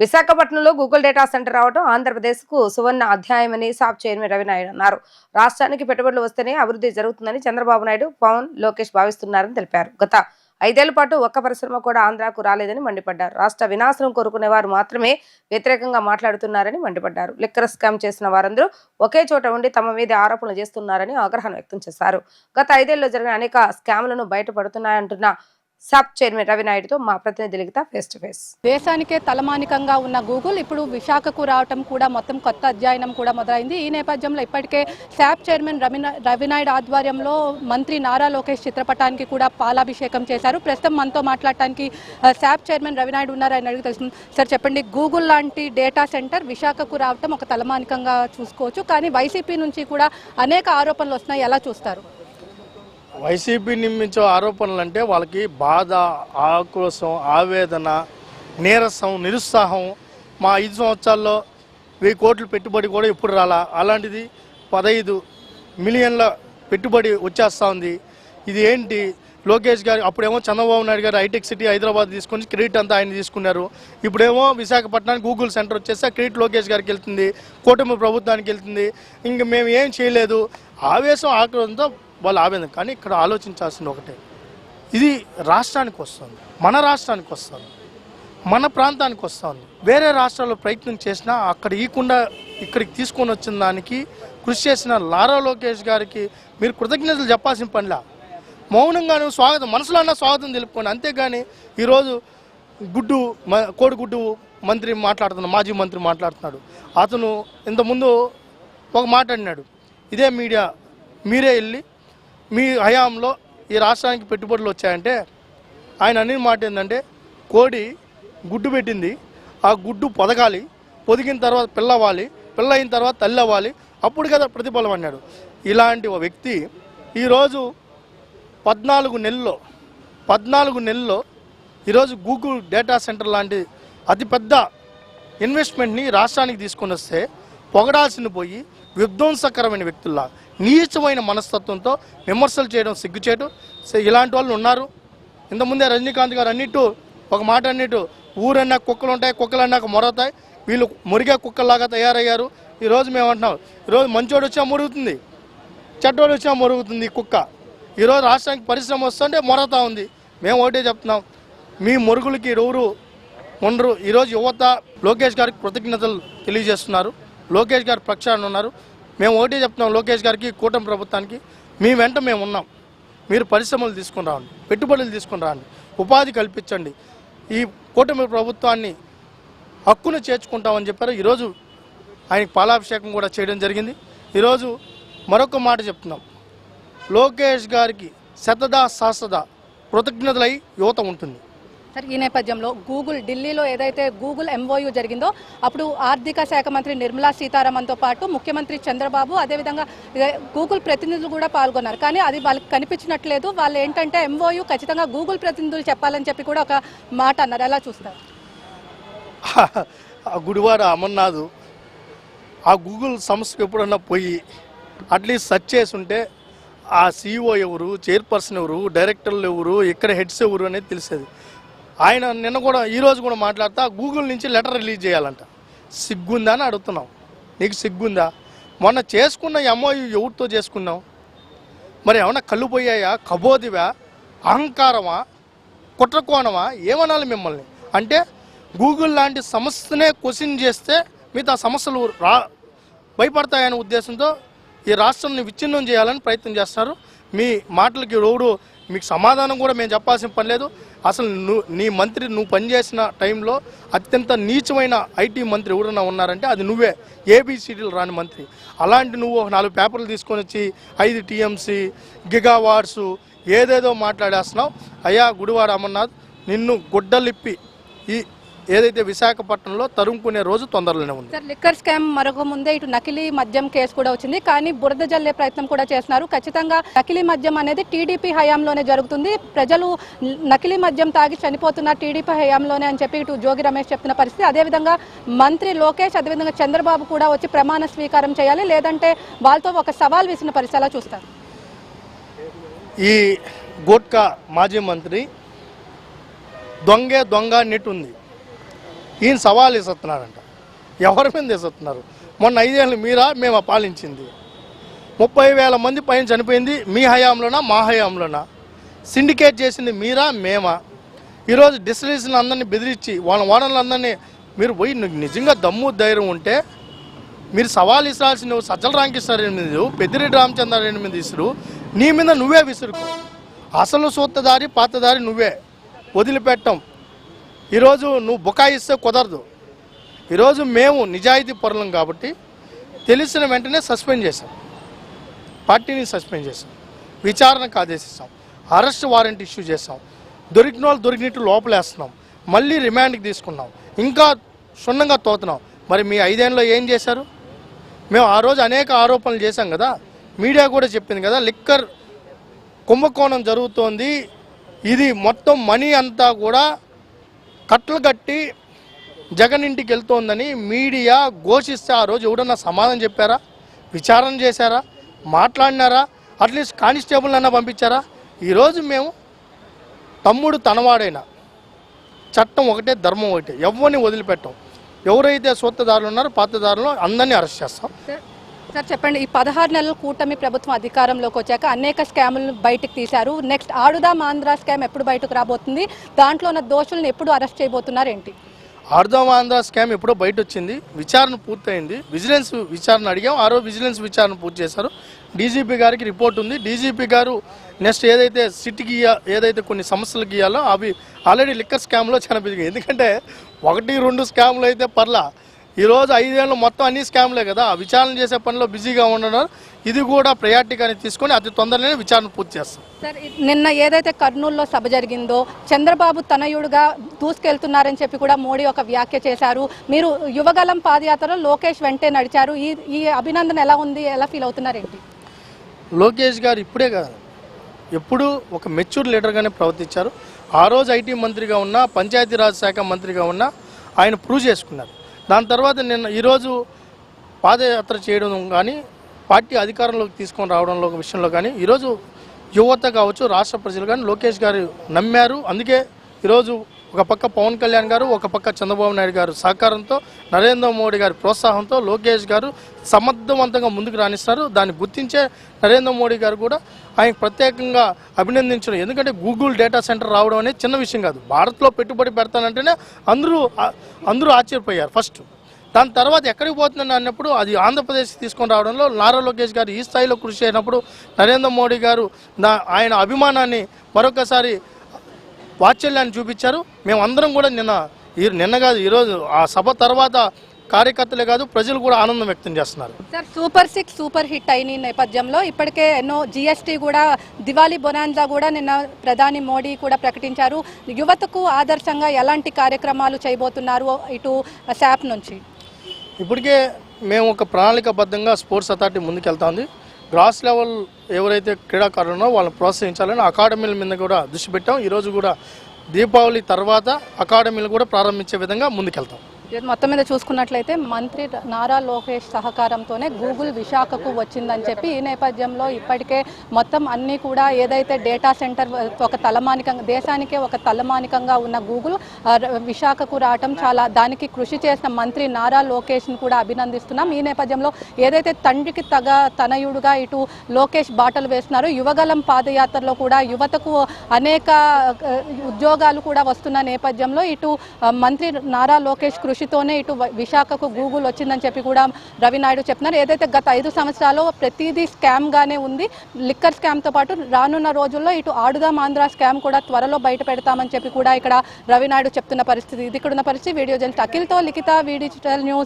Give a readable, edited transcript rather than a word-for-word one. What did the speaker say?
విశాఖపట్నంలో Google data centre రావడం ఆంధ్రప్రదేశ్కు సువర్ణ అధ్యాయమని సాప్ చైర్మన్ రవినాయుడు అన్నారు. రాష్ట్రానికి పెట్టుబడులు వస్తేనే అభివృద్ధి జరుగుతుందని చంద్రబాబు నాయుడు, పవన్, లోకేష్ భావిస్తున్నారని తెలిపారు. గత 5 ఏళ్ల పాటు ఒక్క పరిశ్రమ కూడా ఆంధ్రాకు రాలేదని మండిపడ్డారు. రాష్ట్ర వినాశనం కోరుకునే వారు మాత్రమే వ్యతిరేకంగా మాట్లాడుతున్నారని మండిపడ్డారు. లిక్కర్ స్కామ్ చేసిన వారందరూ ఒకే చోట ఉండి తమ మీద ఆరోపణలు చేస్తున్నారని ఆగ్రహం వ్యక్తం చేశారు. గత 5 ఏళ్లలో జరిగిన అనేక స్కామ్లను బయటపడుతున్నాయంటున్న సాప్ చైర్మన్ రవినాయుడుతో మా ప్రతినిధి లిఖిత ఫేస్ టు ఫేస్. దేశానికే తలమానికంగా ఉన్న గూగుల్ ఇప్పుడు విశాఖకు రావటం కూడా మొత్తం కొత్త అధ్యయనం కూడా మొదలైంది. ఈ నేపథ్యంలో ఇప్పటికే సాప్ చైర్మన్ రవినాయుడు ఆధ్వర్యంలో మంత్రి నారా లోకేష్ చిత్రపటానికి కూడా పాలాభిషేకం చేశారు. ప్రస్తుతం మనతో మాట్లాడటానికి సాప్ చైర్మన్ రవినాయుడు ఉన్నారని అడిగి తెలుస్తుంది. సార్ చెప్పండి, గూగుల్ లాంటి డేటా సెంటర్ విశాఖకు రావటం ఒక తలమానికంగా చూసుకోవచ్చు, కానీ వైసీపీ నుంచి కూడా అనేక ఆరోపణలు వస్తున్నాయి, ఎలా చూస్తారు? వైసీపీ నిర్మించే ఆరోపణలు అంటే వాళ్ళకి బాధ, ఆక్రోశం, ఆవేదన, నీరసం, నిరుత్సాహం. మా 5 సంవత్సరాల్లో 1000 కోట్లు పెట్టుబడి కూడా ఎప్పుడు రాలా, అలాంటిది 15 మిలియన్ల పెట్టుబడి వచ్చేస్తూ ఉంది. ఇది ఏంటి? లోకేష్ గారు అప్పుడేమో చంద్రబాబు నాయుడు గారు హైటెక్ సిటీ హైదరాబాద్ తీసుకొని క్రెడిట్ అంతా ఆయన తీసుకున్నారు. ఇప్పుడేమో విశాఖపట్నానికి గూగుల్ సెంటర్ వచ్చేస్తే క్రెడిట్ లోకేష్ గారికి వెళ్తుంది, కూటమి ప్రభుత్వానికి వెళ్తుంది. ఇంక మేము ఏం చేయలేదు, ఆవేశం, ఆక్రోశంతో వాళ్ళు ఆవేదన. కానీ ఇక్కడ ఆలోచించాల్సింది ఒకటే, ఇది రాష్ట్రానికి వస్తుంది, మన రాష్ట్రానికి వస్తుంది, మన ప్రాంతానికి వస్తుంది. వేరే రాష్ట్రాల్లో ప్రయత్నం చేసినా అక్కడ ఇవ్వకుండా ఇక్కడికి తీసుకొని వచ్చిన దానికి కృషి చేసిన నారా లోకేష్ గారికి మీరు కృతజ్ఞతలు చెప్పాల్సిన పనిలా. మౌనంగానే స్వాగతం, మనసులో అన్న స్వాగతం తెలుపుకోండి. అంతేగాని ఈరోజు కోడిగుడ్డు మంత్రి మాట్లాడుతున్నాడు, మాజీ మంత్రి మాట్లాడుతున్నాడు. అతను ఇంతకుముందు ఒక మాట అన్నాడు, ఇదే మీడియా మీరే వెళ్ళి మీ హయాంలో ఈ రాష్ట్రానికి పెట్టుబడులు వచ్చాయంటే ఆయన అన్ని మాట ఏంటంటే, కోడి గుడ్డు పెట్టింది, ఆ గుడ్డు పొదగాలి, పొదిగిన తర్వాత పిల్లవ్వాలి, పిల్ల అయిన తర్వాత తల్లి అవ్వాలి, అప్పుడు కదా ప్రతిఫలం అన్నాడు. ఇలాంటి ఒక వ్యక్తి ఈరోజు 14 నెలల్లో ఈరోజు గూగుల్ డేటా సెంటర్ లాంటి అతిపెద్ద ఇన్వెస్ట్మెంట్ని రాష్ట్రానికి తీసుకొని వస్తే పొగడాల్సింది పోయి విధ్వంసకరమైన వ్యక్తుల్లా నీచమైన మనస్తత్వంతో విమర్శలు చేయడం సిగ్గుచేటు. ఇలాంటి వాళ్ళు ఉన్నారు. ఇంతకుముందే రజనీకాంత్ గారు అన్నిట్టు ఒక మాట అన్నిట్టు, ఊరన్నా కుక్కలు ఉంటాయి, కుక్కలు అన్నాక మొరతాయి, వీళ్ళు మురిగే కుక్కల్లాగా తయారయ్యారు. ఈరోజు మేము అంటున్నాం, ఈరోజు మంచోడు వచ్చినా మురుగుతుంది, చెడ్డోడు వచ్చినా మురుగుతుంది కుక్క. ఈరోజు రాష్ట్రానికి పరిశ్రమ వస్తుంటే మొరతా ఉంది. మేము ఒకటే చెప్తున్నాం, మీ మురుగులకి ఎవరు ఉండరు. ఈరోజు యువత లోకేష్ గారికి కృతజ్ఞతలు తెలియజేస్తున్నారు, లోకేష్ గారి పక్షాన ఉన్నారు. మేము ఒకటే చెప్తున్నాం లోకేష్ గారికి, కూటమి ప్రభుత్వానికి, మీ వెంట మేము ఉన్నాం. మీరు పరిశ్రమలు తీసుకుని రావండి, పెట్టుబడులు తీసుకుని రాండి, ఉపాధి కల్పించండి, ఈ కూటమి ప్రభుత్వాన్ని హక్కును చేర్చుకుంటామని చెప్పారు. ఈరోజు ఆయనకి పాలాభిషేకం కూడా చేయడం జరిగింది. ఈరోజు మరొక మాట చెప్తున్నాం, లోకేష్ గారికి శతదా సహస్రదా కృతజ్ఞతలై యువత ఉంటుంది. సార్, ఈ నేపథ్యంలో గూగుల్ ఢిల్లీలో ఏదైతే గూగుల్ MOU జరిగిందో అప్పుడు ఆర్థిక శాఖ మంత్రి నిర్మలా సీతారామన్తో పాటు ముఖ్యమంత్రి చంద్రబాబు, అదేవిధంగా గూగుల్ ప్రతినిధులు కూడా పాల్గొన్నారు. కానీ అది వాళ్ళకి కనిపించినట్లేదు. వాళ్ళు ఏంటంటే MOU ఖచ్చితంగా గూగుల్ ప్రతినిధులు చెప్పాలని చెప్పి కూడా ఒక మాట అన్నారు, ఎలా చూస్తారు? గుడివాడ అమర్నాథ్ ఆ గూగుల్ సంస్థకు ఎప్పుడన్నా పోయి అట్లీస్ట్ సెర్చ్ చేసి ఉంటే ఆ CEO ఎవరు, చైర్పర్సన్ ఎవరు, డైరెక్టర్లు ఎవరు, ఇక్కడ హెడ్స్ ఎవరు అనేది తెలిసేది. ఆయన నిన్న కూడా ఈరోజు కూడా మాట్లాడుతా గూగుల్ నుంచి లెటర్ రిలీజ్ చేయాలంట. సిగ్గుందా అని అడుగుతున్నాం, నీకు సిగ్గుందా? మొన్న చేసుకున్న MOU ఎవరితో చేసుకున్నావు? మరి ఏమన్నా కళ్ళు పోయాయా, కబోదివా, అహంకారమా, కుట్రకోణమా, ఏమనాలి మిమ్మల్ని? అంటే గూగుల్ లాంటి సంస్థనే క్వశ్చన్ చేస్తే మిగతా సమస్యలు భయపడతాయనే ఉద్దేశంతో ఈ రాష్ట్రాన్ని విచ్ఛిన్నం చేయాలని ప్రయత్నం చేస్తున్నారు. మీ మాటలకి ఎవరు మీకు సమాధానం కూడా మేము చెప్పాల్సిన పని లేదు. అసలు నువ్వు పనిచేసిన టైంలో అత్యంత నీచమైన IT మంత్రి ఎవరైనా ఉన్నారంటే అది నువ్వే, ABCDలు రాని మంత్రి. అలాంటి నువ్వు 4 పేపర్లు తీసుకొని వచ్చి 5 TMC గిగావాట్స్ ఏదేదో మాట్లాడేస్తున్నావు. అయ్యా గుడివాడ అమర్నాథ్, నిన్ను గుడ్డలిప్పి ఈ ఏదైతే విశాఖపట్నంలో తరుముకునే రోజు తొందరలోనే ఉంది. సార్, లిక్కర్ స్కామ్ మరొక ముందే ఇటు నకిలీ మద్యం కేసు కూడా వచ్చింది, కానీ బురద జల్లే ప్రయత్నం కూడా చేస్తున్నారు. ఖచ్చితంగా నకిలీ మద్యం అనేది TDP హయాంలోనే జరుగుతుంది. ప్రజలు నకిలీ మద్యం తాగి చనిపోతున్న TDP హయాంలోనే అని చెప్పి ఇటు జోగి రమేష్ చెప్తున్న పరిస్థితి. అదేవిధంగా మంత్రి లోకేష్, అదేవిధంగా చంద్రబాబు కూడా వచ్చి ప్రమాణ స్వీకారం చేయాలి, లేదంటే వాళ్ళతో ఒక సవాల్ వేసిన పరిస్థితి, ఎలా చూస్తారు? ఈ గోట్కా మాజీ మంత్రి దొంగ నెట్ ఉంది. ఈయన సవాల్ వేస్తున్నారంట. ఎవరి మీద వేస్తున్నారు? మొన్న 5 ఏళ్ళు మీరా మేము పాలించింది? 30,000 మంది పైన చనిపోయింది మీ హయాంలోనా మా హయాంలోనా? సిండికేట్ చేసింది మీరా మేమా? ఈరోజు డిస్టిలరీస్ని అందరినీ బెదిరించి వాళ్ళ ఓనర్లందరినీ మీరు పోయి నిజంగా దమ్ము ధైర్యం ఉంటే మీరు సవాల్ ఇస్తాల్సిన సజ్జల రామకృష్ణారెడ్డి మీద, పెద్దిరెడ్డి రామచంద్రారెడ్డి మీద విసురు, నీ మీద నువ్వే విసురుకో. అసలు సూత్తదారి పాతదారి నువ్వే, వదిలిపెట్టం. ఈరోజు నువ్వు బుకాయిస్తే కుదరదు. ఈరోజు మేము నిజాయితీ పరులం కాబట్టి తెలిసిన వెంటనే సస్పెండ్ చేశాం, పార్టీని సస్పెండ్ చేశాం, విచారణకు ఆదేశిస్తాం, అరెస్ట్ వారెంట్ ఇష్యూ చేస్తాం, దొరికిన వాళ్ళు దొరికినట్టు లోపలేస్తున్నాం, మళ్ళీ రిమాండ్కి తీసుకున్నాం, ఇంకా క్షుణ్ణంగా తోతున్నాం. మరి మీ 5 ఏళ్ళలో ఏం చేశారు? మేము ఆ రోజు అనేక ఆరోపణలు చేశాం కదా, మీడియా కూడా చెప్పింది కదా, లిక్కర్ కుంభకోణం జరుగుతోంది, ఇది మొత్తం మనీ అంతా కూడా కట్టలు కట్టి జగన్ ఇంటికి వెళ్తోందని మీడియా ఘోషిస్తే ఆ రోజు ఎవడన్నా సమాధానం చెప్పారా? విచారణ చేశారా? మాట్లాడినారా? అట్లీస్ట్ కానిస్టేబుల్ అన్నా పంపించారా? ఈరోజు మేము తమ్ముడు తనవాడైనా చట్టం ఒకటే, ధర్మం ఒకటే, ఎవరిని వదిలిపెట్టాం. ఎవరైతే సొత్తదారులు ఉన్నారో పాతదారులు అందరినీ అరెస్ట్ చేస్తాం. సార్ చెప్పండి, ఈ 16 నెలల కూటమి ప్రభుత్వం అధికారంలోకి వచ్చాక అనేక స్కాములను బయటకు తీశారు. నెక్స్ట్ ఆడుదాం ఆంధ్ర స్కామ్ ఎప్పుడు బయటకు రాబోతుంది? దాంట్లో ఉన్న దోషులను ఎప్పుడు అరెస్ట్ చేయబోతున్నారు ఏంటి? ఆడుదాం ఆంధ్ర స్కామ్ ఎప్పుడో బయట వచ్చింది, విచారణ పూర్తయింది, విజిలెన్స్ విచారణ అడిగాం, ఆ రోజు విజిలెన్స్ విచారణ పూర్తి చేశారు. డీజీపీ గారికి రిపోర్ట్ ఉంది. డీజీపీ గారు నెక్స్ట్ ఏదైతే సిటీకి ఏదైతే కొన్ని సమస్యలకు ఇవ్వాలో అవి ఆల్రెడీ లిక్కర్ స్కామ్లో చాలా బిజిగా. ఎందుకంటే 1-2 స్కామ్లు అయితే పర్లా, ఈరోజు 5 ఏళ్ళు మొత్తం అన్ని స్కామ్లే కదా. విచారణ చేసే పనిలో బిజీగా ఉండడం, ఇది కూడా ప్రయారిటీగానే తీసుకొని అతి తొందరలోనే విచారణ పూర్తి చేస్తాం. సార్ నిన్న ఏదైతే కర్నూలులో సభ జరిగిందో చంద్రబాబు తనయుడుగా దూసుకెళ్తున్నారని చెప్పి కూడా మోడీ ఒక వ్యాఖ్య చేశారు. మీరు యువగలం పాదయాత్రలో లోకేష్ వెంటే నడిచారు. ఈ అభినందన ఎలా ఉంది? ఎలా ఫీల్ అవుతున్నారేంటి? లోకేష్ గారు ఇప్పుడే కాదు, ఎప్పుడు ఒక మెచ్యూర్ లీడర్గానే ప్రవర్తించారు. ఆ రోజు ఐటీ మంత్రిగా ఉన్న, పంచాయతీరాజ్ శాఖ మంత్రిగా ఉన్న ఆయన ప్రూవ్ చేసుకున్నారు. దాని తర్వాత ఈరోజు పాదయాత్ర చేయడం కానీ, పార్టీ అధికారంలోకి తీసుకొని రావడంలో విషయంలో కానీ ఈరోజు యువత కావచ్చు, రాష్ట్ర ప్రజలు కానీ లోకేష్ గారు నమ్మారు. అందుకే ఈరోజు ఒక పక్క పవన్ కళ్యాణ్ గారు, ఒక పక్క చంద్రబాబు నాయుడు గారు సహకారంతో, నరేంద్ర మోడీ గారి ప్రోత్సాహంతో లోకేష్ గారు సమర్థవంతంగా ముందుకు రాణిస్తారు. దాన్ని గుర్తించే నరేంద్ర మోడీ గారు కూడా ఆయన ప్రత్యేకంగా అభినందించడం. ఎందుకంటే గూగుల్ డేటా సెంటర్ రావడం అనేది చిన్న విషయం కాదు. భారత్లో పెట్టుబడి పెడతానంటేనే అందరూ ఆశ్చర్యపోయారు ఫస్ట్. దాని తర్వాత ఎక్కడికి పోతుందని అన్నప్పుడు అది ఆంధ్రప్రదేశ్ తీసుకొని రావడంలో నారా లోకేష్ గారు ఈ స్థాయిలో కృషి అయినప్పుడు నరేంద్ర మోడీ గారు ఆయన అభిమానాన్ని మరొకసారి వాత్సల్యాన్ని చూపించారు. మేమందరం కూడా నిన్న కాదు, ఈరోజు ఆ సభ తర్వాత కార్యకర్తలే కాదు ప్రజలు కూడా ఆనందం వ్యక్తం చేస్తున్నారు. సార్ సూపర్ 6 సూపర్ హిట్ అయిన నేపథ్యంలో ఇప్పటికే ఎన్నో జీఎస్టీ కూడా, దివాళీ బొనాన్జా కూడా నిన్న ప్రధాని మోడీ కూడా ప్రకటించారు. యువతకు ఆదర్శంగా ఎలాంటి కార్యక్రమాలు చేయబోతున్నారు ఇటు శాప్ నుంచి? ఇప్పటికే మేము ఒక ప్రణాళికాబద్ధంగా స్పోర్ట్స్ అథారిటీ ముందుకెళ్తా ఉంది. గ్రాస్ లెవెల్ ఎవరైతే క్రీడాకారులు ఉన్నారో వాళ్ళని ప్రోత్సహించాలని అకాడమీల మీద కూడా దృష్టి పెట్టాం. ఈరోజు కూడా దీపావళి తర్వాత అకాడమీలు కూడా ప్రారంభించే విధంగా ముందుకెళ్తాం. మొత్తం మీద చూసుకున్నట్లయితే మంత్రి నారా లోకేష్ సహకారంతోనే గూగుల్ విశాఖకు వచ్చిందని చెప్పి ఈ నేపథ్యంలో ఇప్పటికే మొత్తం అన్నీ కూడా ఏదైతే డేటా సెంటర్ ఒక తలమానికంగా, దేశానికే ఒక తలమానికంగా ఉన్న గూగుల్ విశాఖకు రావటం చాలా, దానికి కృషి చేసిన మంత్రి నారా లోకేష్ను కూడా అభినందిస్తున్నాం. ఈ నేపథ్యంలో ఏదైతే తండ్రికి తనయుడుగా ఇటు లోకేష్ బాటలు వేస్తున్నారో, యువగలం పాదయాత్రలో కూడా యువతకు అనేక ఉద్యోగాలు కూడా వస్తున్న నేపథ్యంలో ఇటు మంత్రి నారా లోకేష్ కృషితోనే ఇటు విశాఖకు గూగుల్ వచ్చిందని చెప్పి కూడా రవినాయుడు చెప్తున్నారు. ఏదైతే గత 5 సంవత్సరాల్లో ప్రతిదీ స్కామ్ గానే ఉంది, లిక్కర్ స్కామ్ తో పాటు రానున్న రోజుల్లో ఇటు ఆడుదాం ఆంధ్ర స్కామ్ కూడా త్వరలో బయట పెడతామని చెప్పి కూడా ఇక్కడ రవినాయుడు చెప్తున్న పరిస్థితి. ఇది ఇక్కడ ఉన్న పరిస్థితి. వీడియో జర్నలిస్ట్ అఖిల్తో లిఖిత, వి డిజిటల్ న్యూస్.